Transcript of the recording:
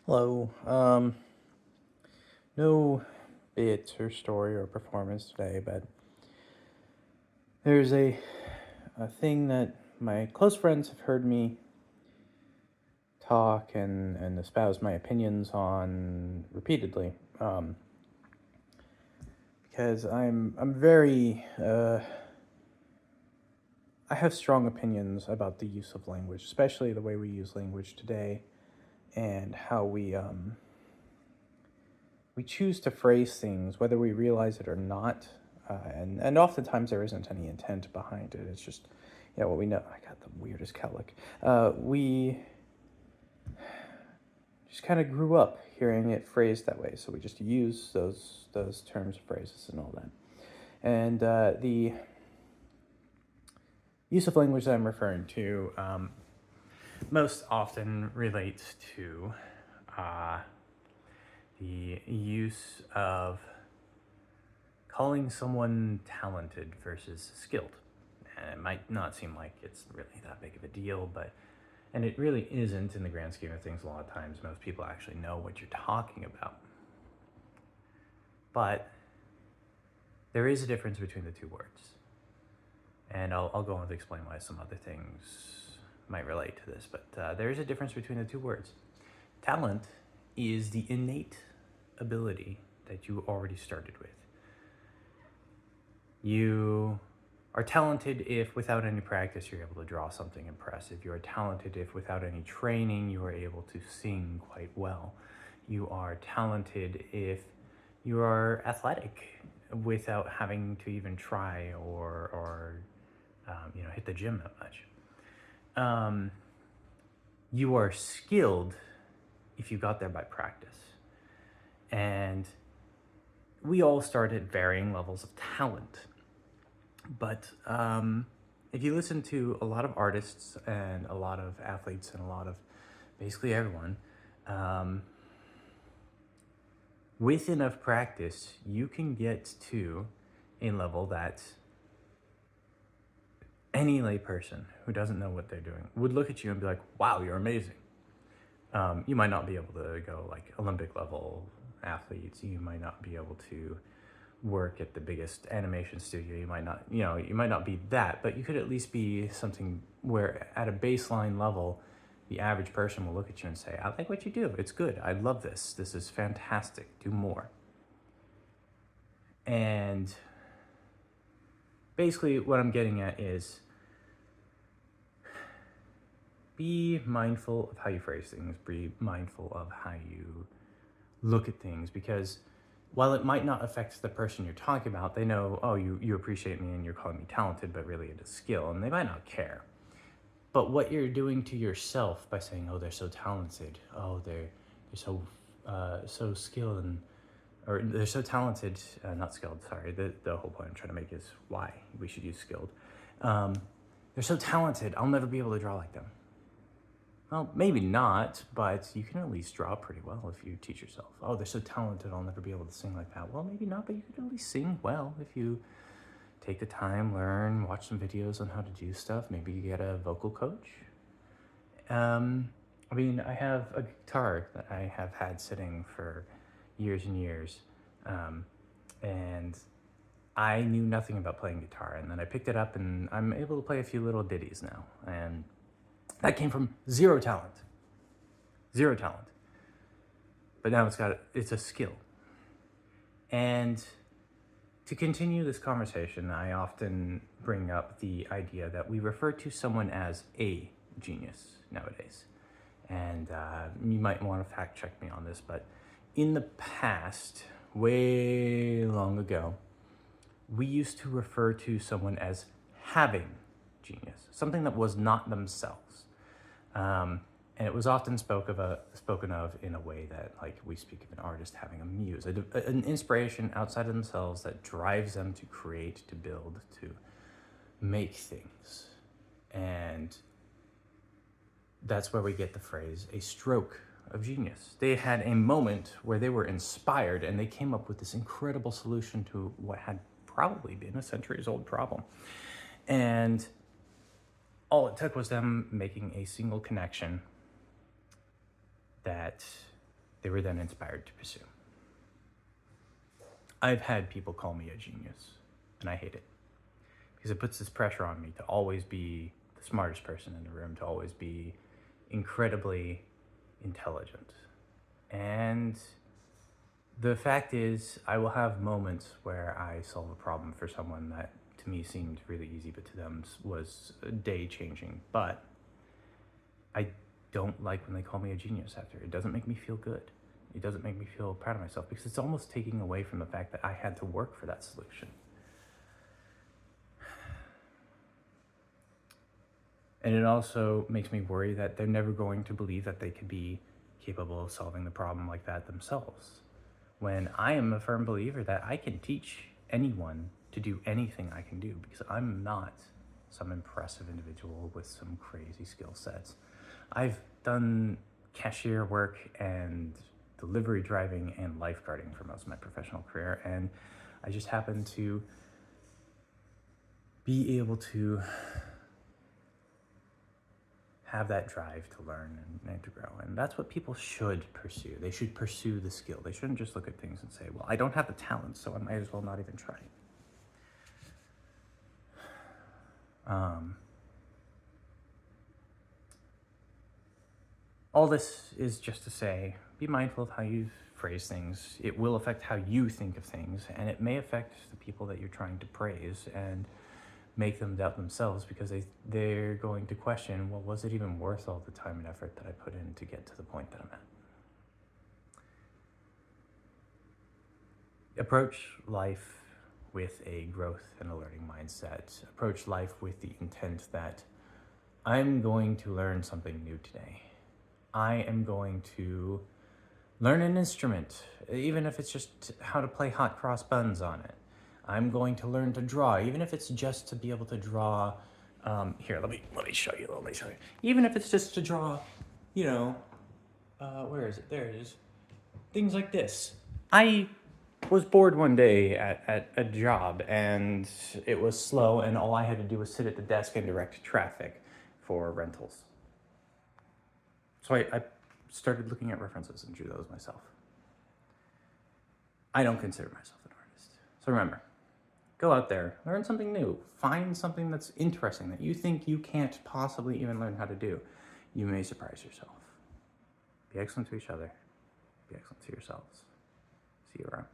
Hello. No bit or story or performance today, but there's a thing that my close friends have heard me talk and espouse my opinions on repeatedly. Because I'm very I have strong opinions about the use of language, especially the way we use language today, and how we choose to phrase things, whether we realize it or not. And oftentimes there isn't any intent behind it. It's just, what we know. I got the weirdest cowlick. We just kind of grew up hearing it phrased that way, so we just use those terms, phrases, and all that. And the use of language that I'm referring to most often relates to uh, the use of calling someone talented versus skilled. And it might not seem like it's really that big of a deal, and it really isn't in the grand scheme of things. A lot of times, most people actually know what you're talking about. But there is a difference between the two words. And I'll go on to explain why some other things might relate to this, but there is a difference between the two words. Talent is the innate ability that you already started with. You are talented if without any practice you're able to draw something impressive. You are talented if without any training you are able to sing quite well. You are talented if you are athletic without having to even try or hit the gym that much. You are skilled if you got there by practice. And we all start at varying levels of talent. But if you listen to a lot of artists and a lot of athletes and a lot of basically everyone, with enough practice, you can get to a level that any layperson who doesn't know what they're doing would look at you and be like, wow, you're amazing. You might not be able to go like Olympic level athletes. You might not be able to work at the biggest animation studio. You might not be that, but you could at least be something where at a baseline level, the average person will look at you and say, I like what you do. It's good. I love this. This is fantastic. Do more. And basically what I'm getting at is be mindful of how you phrase things, be mindful of how you look at things, because while it might not affect the person you're talking about, they know, oh, you appreciate me and you're calling me talented, but really it is skill, and they might not care. But what you're doing to yourself by saying, oh, they're so talented, oh, they're so skilled, or they're so talented, not skilled, sorry, the whole point I'm trying to make is why we should use skilled. They're so talented, I'll never be able to draw like them. Well, maybe not, but you can at least draw pretty well if you teach yourself. Oh, they're so talented, I'll never be able to sing like that. Well, maybe not, but you could at least sing well if you take the time, learn, watch some videos on how to do stuff. Maybe you get a vocal coach. I have a guitar that I have had sitting for years and years, and I knew nothing about playing guitar, and then I picked it up, and I'm able to play a few little ditties now, and that came from zero talent. Zero talent. But now it's a skill. And to continue this conversation, I often bring up the idea that we refer to someone as a genius nowadays. And you might want to fact check me on this, but in the past, way long ago, we used to refer to someone as having genius, something that was not themselves. And it was often spoken of in a way that, like, we speak of an artist having a muse, an inspiration outside of themselves that drives them to create, to build, to make things. And that's where we get the phrase, a stroke of genius. They had a moment where they were inspired and they came up with this incredible solution to what had probably been a centuries-old problem. And all it took was them making a single connection that they were then inspired to pursue. I've had people call me a genius, and I hate it because it puts this pressure on me to always be the smartest person in the room, to always be incredibly intelligent. And the fact is, I will have moments where I solve a problem for someone that to me seemed really easy, but to them was day changing. But I don't like when they call me a genius after. It doesn't make me feel good. It doesn't make me feel proud of myself because it's almost taking away from the fact that I had to work for that solution. And it also makes me worry that they're never going to believe that they could be capable of solving the problem like that themselves. When I am a firm believer that I can teach anyone to do anything I can do because I'm not some impressive individual with some crazy skill sets. I've done cashier work and delivery driving and lifeguarding for most of my professional career, and I just happen to be able to have that drive to learn and to grow. And that's what people should pursue. They should pursue the skill. They shouldn't just look at things and say, well, I don't have the talent, so I might as well not even try. All this is just to say, be mindful of how you phrase things. It will affect how you think of things, and it may affect the people that you're trying to praise and make them doubt themselves because they're going to question, well, was it even worth all the time and effort that I put in to get to the point that I'm at? Approach life with a growth and a learning mindset. Approach life with the intent that I'm going to learn something new today. I am going to learn an instrument, even if it's just how to play hot cross buns on it. I'm going to learn to draw, even if it's just to be able to draw. Here, let me show you. Even if it's just to draw, where is it? There it is. Things like this. I was bored one day at a job, and it was slow, and all I had to do was sit at the desk and direct traffic for rentals. So I started looking at references and drew those myself. I don't consider myself an artist. So remember, go out there, learn something new, find something that's interesting that you think you can't possibly even learn how to do. You may surprise yourself. Be excellent to each other. Be excellent to yourselves. See you around.